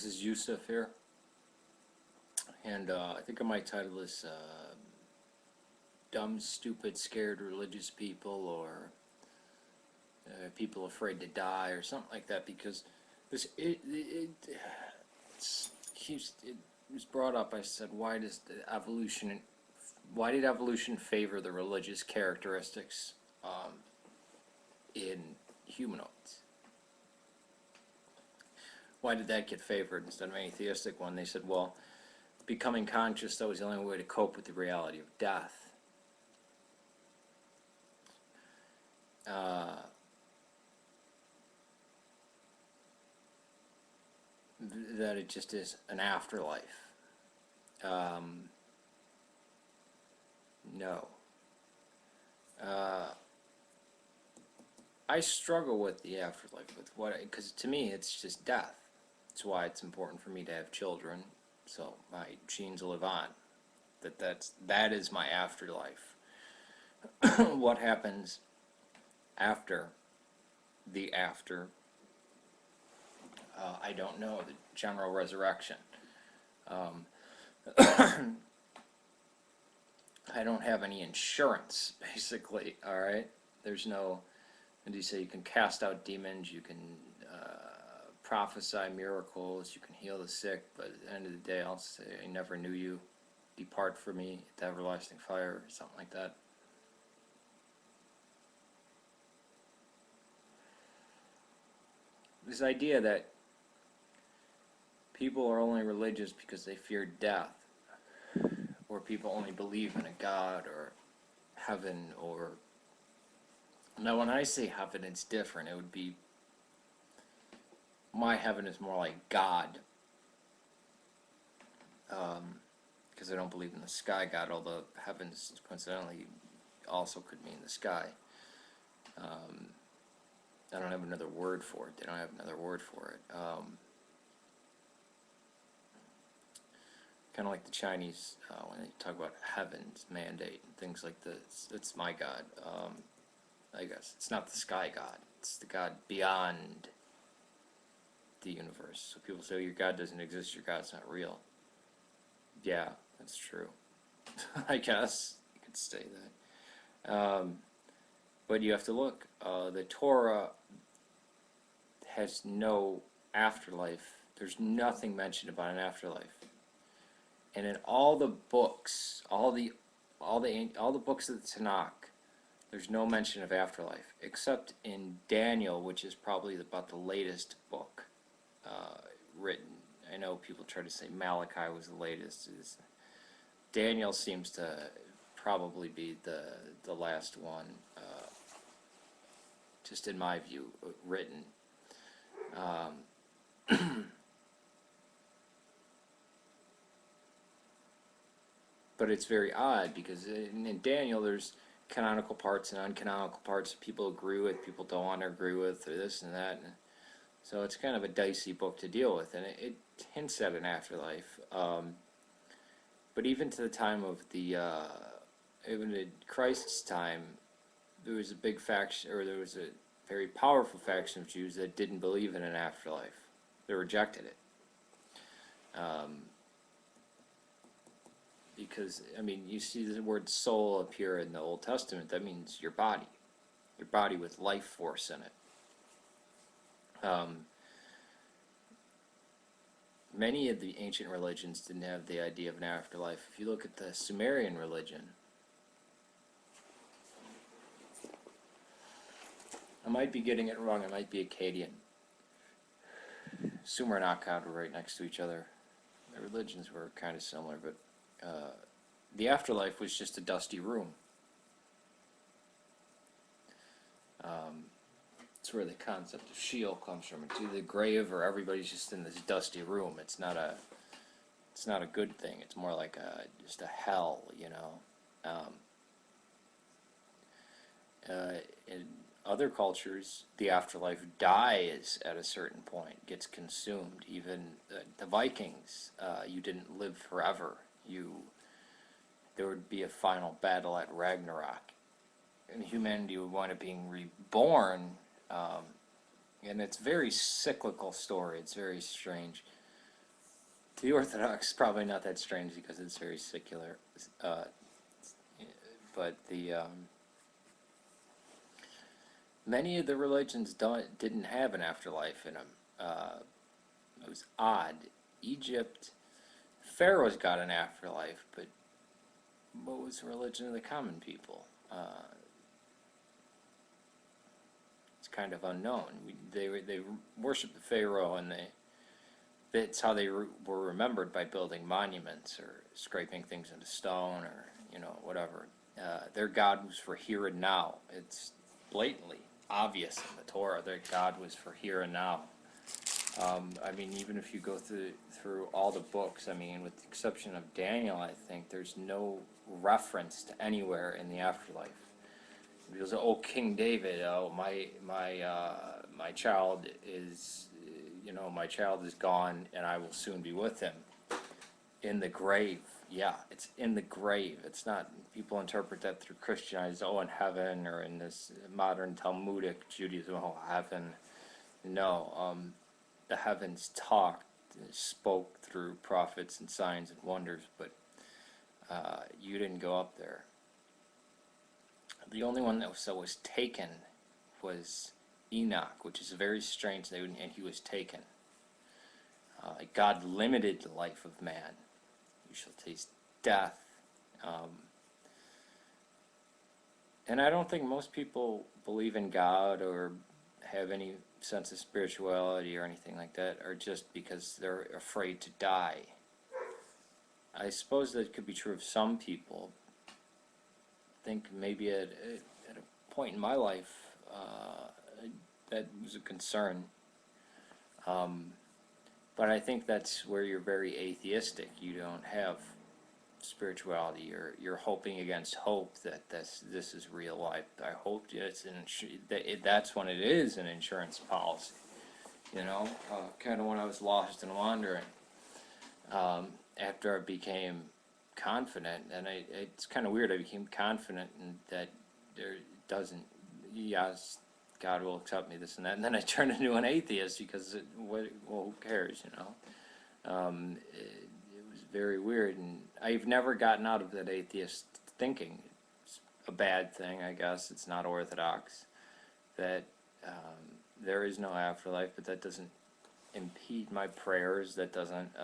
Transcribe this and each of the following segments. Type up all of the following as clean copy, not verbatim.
This is Yusef here, and I think I might title this Dumb, Stupid, Scared Religious People, or People Afraid to Die, or something like that, because this it was brought up. I said, why did evolution favor the religious characteristics in humanoids? Why did that get favored instead of any theistic one? They said, well, becoming conscious, that was the only way to cope with the reality of death. That it just is an afterlife. No. I struggle with the afterlife, because to me it's just death. That's why it's important for me to have children, so my genes live on. That is my afterlife. What happens after the after? I don't know. The general resurrection. I don't have any insurance, basically. All right. There's no. And you say you can cast out demons, you can prophesy miracles, you can heal the sick, but at the end of the day, I'll say, I never knew you. Depart from me to everlasting fire, or something like that. This idea that people are only religious because they fear death, or people only believe in a God or heaven, or... Now, when I say heaven, it's different. It would be... My heaven is more like God. Because I don't believe in the sky God, although heavens, coincidentally, also could mean the sky. I don't have another word for it. They don't have another word for it. Kind of like the Chinese, when they talk about heaven's mandate and things like this. It's my God. I guess it's not the sky God. It's the God beyond the universe. So people say, oh, your God doesn't exist, your God's not real. Yeah, that's true. I guess you could say that. But you have to look. The Torah has no afterlife. There's nothing mentioned about an afterlife. And in all the books, all the books of the Tanakh, there's no mention of afterlife, except in Daniel, which is probably about the latest book written. I know people try to say Malachi was the latest. Daniel seems to probably be the last one, just in my view, written. But it's very odd, because in Daniel there's canonical parts and uncanonical parts people agree with, people don't want to agree with, or this and that. And so it's kind of a dicey book to deal with, and it hints at an afterlife. But even to the time of even in Christ's time, there was a big faction, or there was a very powerful faction of Jews that didn't believe in an afterlife. They rejected it. Because, I mean, you see the word soul appear in the Old Testament. That means your body with life force in it. Many of the ancient religions didn't have the idea of an afterlife. If you look at the Sumerian religion, I might be getting it wrong, it might be Akkadian. Sumer and Akkad were right next to each other. The religions were kind of similar, but the afterlife was just a dusty room. It's where the concept of Sheol comes from. It's either the grave or everybody's just in this dusty room. It's not a good thing. It's more like just a hell, you know. In other cultures, the afterlife dies at a certain point, gets consumed. Even the Vikings, you didn't live forever. There would be a final battle at Ragnarok, and humanity would wind up being reborn. And it's a very cyclical story. It's very strange. To the Orthodox, probably not that strange because it's very secular. Uh, but many of the religions didn't have an afterlife in them. It was odd. Egypt, pharaohs got an afterlife, but what was the religion of the common people? It's kind of unknown. They worshipped the pharaoh, and that's how they were remembered, by building monuments or scraping things into stone, or whatever. Their God was for here and now. It's blatantly obvious in the Torah their God was for here and now. I mean, even if you go through all the books, I mean, with the exception of Daniel, I think there's no reference to anywhere in the afterlife. Because, oh, King David, oh, my child is, my child is gone, and I will soon be with him. In the grave, yeah, it's in the grave. It's not. People interpret that through Christianized, oh, in heaven, or in this modern Talmudic Judaism, oh, heaven. No, the heavens spoke through prophets and signs and wonders, but you didn't go up there. The only one that was taken was Enoch, which is a very strange name, and he was taken. God limited the life of man. You shall taste death. And I don't think most people believe in God or have any sense of spirituality or anything like that, or just because they're afraid to die. I suppose that could be true of some people. I think maybe at a point in my life that was a concern. But I think that's where you're very atheistic. You don't have spirituality. You're hoping against hope that this is real life. I hope that's when it is an insurance policy. Kind of when I was lost and wandering. After I became confident, and it's kind of weird. I became confident in that there doesn't. Yes, God will accept me, this and that, and then I turned into an atheist because who cares, It was very weird, and I've never gotten out of that atheist thinking. It's a bad thing, I guess. It's not orthodox that there is no afterlife, but that doesn't impede my prayers. That doesn't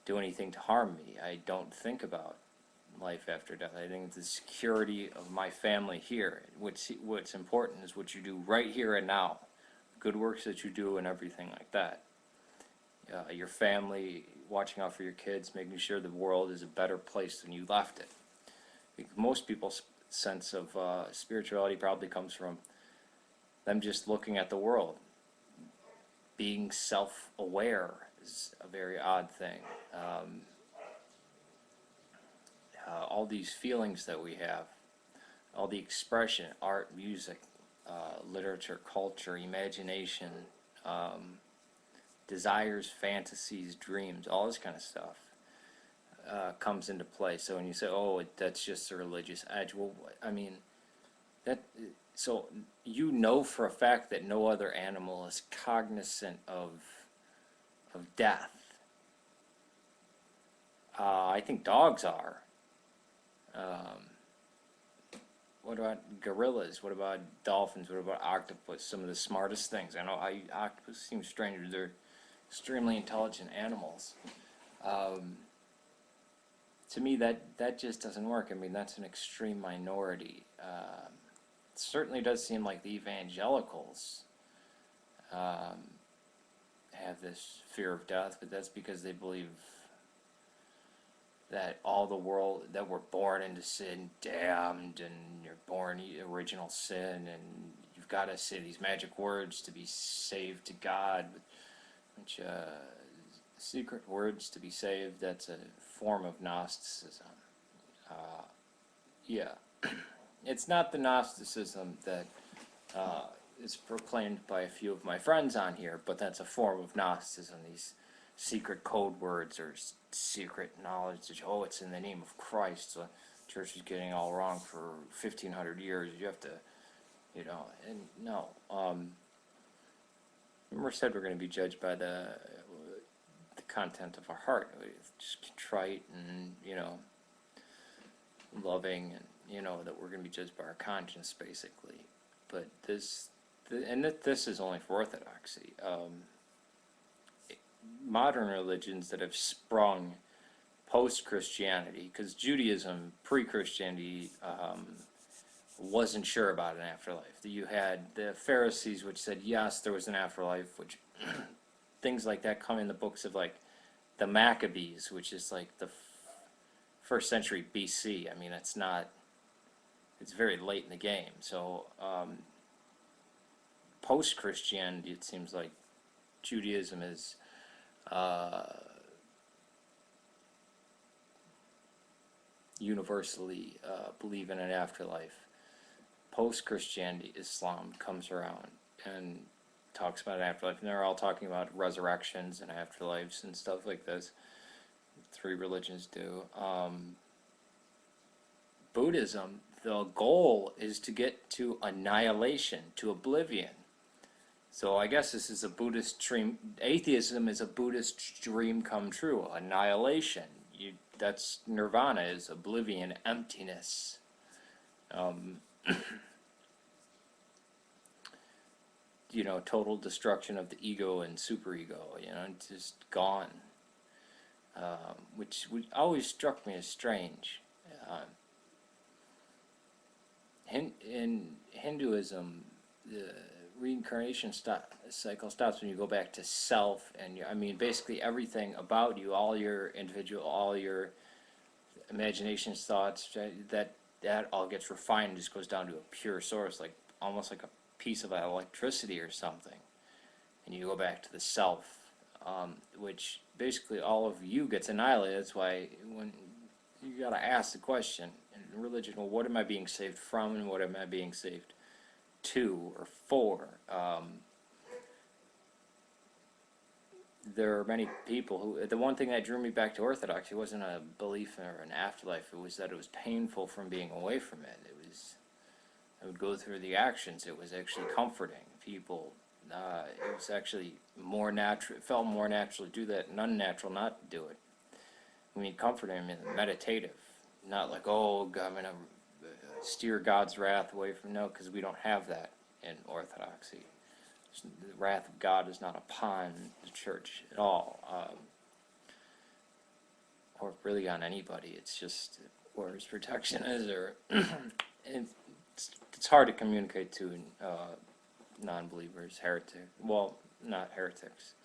do anything to harm me. I don't think about life after death. I think the security of my family here, what's important is what you do right here and now, good works that you do and everything like that. Your family, watching out for your kids, making sure the world is a better place than you left it. Most people's sense of spirituality probably comes from them just looking at the world. Being self-aware is a very odd thing. All these feelings that we have, all the expression, art, music, literature, culture, imagination, desires, fantasies, dreams, all this kind of stuff comes into play. So when you say, oh, that's just a religious edge, well, I mean, so for a fact that no other animal is cognizant of death. I think dogs are. What about gorillas? What about dolphins? What about octopus? Some of the smartest things. I know octopus seems strange. They're extremely intelligent animals. To me, that just doesn't work. I mean, that's an extreme minority. It certainly does seem like the evangelicals have this fear of death, but that's because they believe that all the world, that we're born into sin, damned, and you're born original sin, and you've got to say these magic words to be saved to God, which secret words to be saved. That's a form of Gnosticism. Yeah, it's not the Gnosticism that is proclaimed by a few of my friends on here, but that's a form of Gnosticism. These secret code words or secret knowledge that, oh, it's in the name of Christ. The church is getting all wrong for 1,500 years. You have to, and no. Remember, said we're going to be judged by the content of our heart. It's just contrite and, loving, and, that we're going to be judged by our conscience, basically. But this is only for Orthodoxy. Modern religions that have sprung post-Christianity, because Judaism, pre-Christianity, wasn't sure about an afterlife. You had the Pharisees, which said, yes, there was an afterlife, which things like that come in the books of, like, the Maccabees, which is, like, the first century BC. I mean, it's very late in the game. So, post-Christianity, it seems like Judaism is universally believe in an afterlife. Post-Christianity, Islam comes around and talks about an afterlife, and they're all talking about resurrections and afterlives and stuff like this. Three religions do. Buddhism, the goal is to get to annihilation, to oblivion. So I guess this is a Buddhist dream. Atheism is a Buddhist dream come true. Annihilation. That's nirvana, is oblivion, emptiness. Total destruction of the ego and superego. Just gone. Which always struck me as strange. In Hinduism, the reincarnation cycle stops when you go back to self, and basically everything about you, all your imaginations, thoughts, that all gets refined and just goes down to a pure source, like almost like a piece of electricity or something, and you go back to the self, which basically all of you gets annihilated. That's why when you got to ask the question in religion, well, what am I being saved from, and what am I being saved to or for? There are many people who, the one thing that drew me back to Orthodoxy wasn't a belief or an afterlife, it was that it was painful from being away from it. I would go through the actions. It was actually comforting people. It was actually more natural. It felt more natural to do that and unnatural not to do it. Comforting, meditative. Not like, oh, I'm going to steer God's wrath away from. No, because we don't have that in Orthodoxy. The wrath of God is not upon the church at all. Or really on anybody. It's just where His protection is, or it's hard to communicate to non-believers, well, not heretics,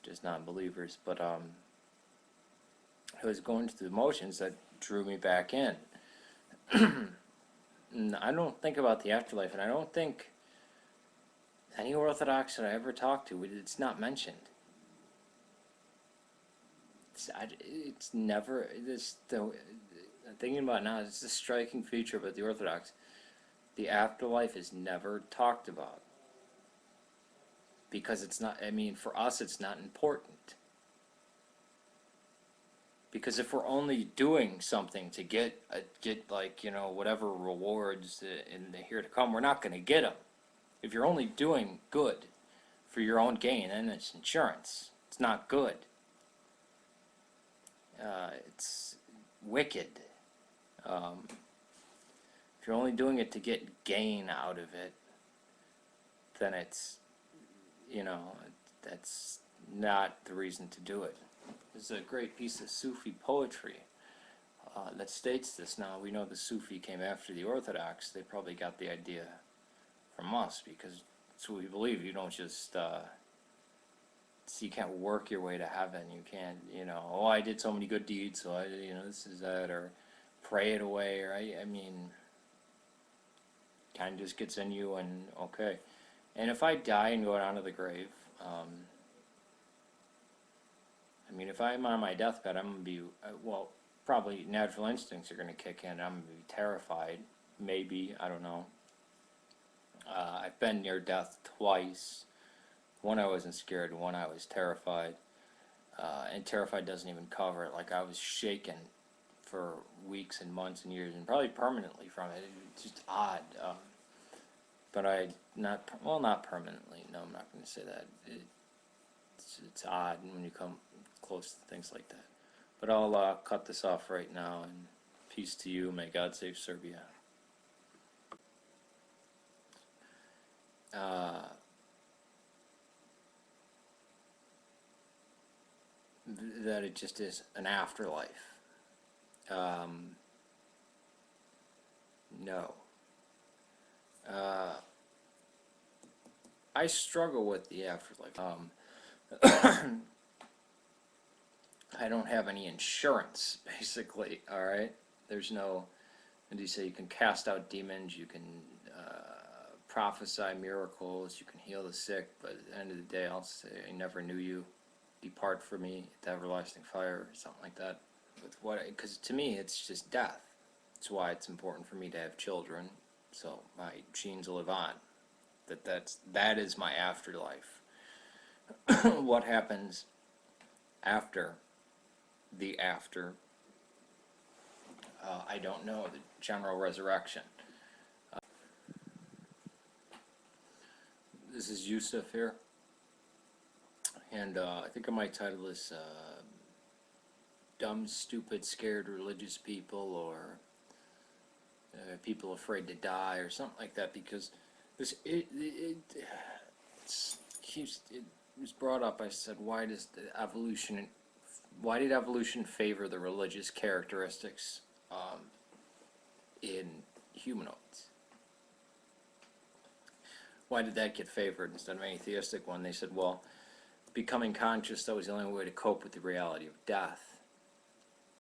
just non-believers, but it was going through the motions that drew me back in. And I don't think about the afterlife, and I don't think any Orthodox that I ever talked to, it's not mentioned. It's never, thinking about it now, it's a striking feature about the Orthodox. The afterlife is never talked about. Because it's not, for us it's not important. Because if we're only doing something to get whatever rewards in the here to come, we're not going to get them. If you're only doing good for your own gain, then it's insurance. It's not good. It's wicked. If you're only doing it to get gain out of it, then it's, that's not the reason to do it. There's a great piece of Sufi poetry that states this. Now, we know the Sufi came after the Orthodox. They probably got the idea from us, because it's what we believe. You don't just, you can't work your way to heaven. You can't, oh, I did so many good deeds, so I, this is that, or pray it away, or kind of just gets in you, and okay. And if I die and go down to the grave, if I'm on my deathbed, I'm going to be, probably natural instincts are going to kick in. I'm going to be terrified, maybe, I don't know. I've been near death twice. One I wasn't scared, one I was terrified. And terrified doesn't even cover it. Like, I was shaken for weeks and months and years, and probably permanently from it. It's just odd. But not permanently. No, I'm not going to say that. It's it's odd when you come close to things like that. But I'll cut this off right now, and peace to you. May God save Serbia. That it just is an afterlife. No. I struggle with the afterlife. I don't have any insurance, basically, alright? There's no, and you say you can cast out demons, you can prophesy miracles, you can heal the sick, but at the end of the day, I'll say, I never knew you. Depart from me, the everlasting fire, or something like that. Because to me, it's just death. That's why it's important for me to have children, so my genes will live on. That is my afterlife. What happens after the after? I don't know. The general resurrection. This is Yusef here, and I think my title is Dumb, Stupid, Scared Religious People, or People Afraid to Die, or something like that, because this it was brought up. I said, why did evolution favor the religious characteristics in humanoids? Why did that get favored instead of an atheistic one? They said, well, becoming conscious, that was the only way to cope with the reality of death.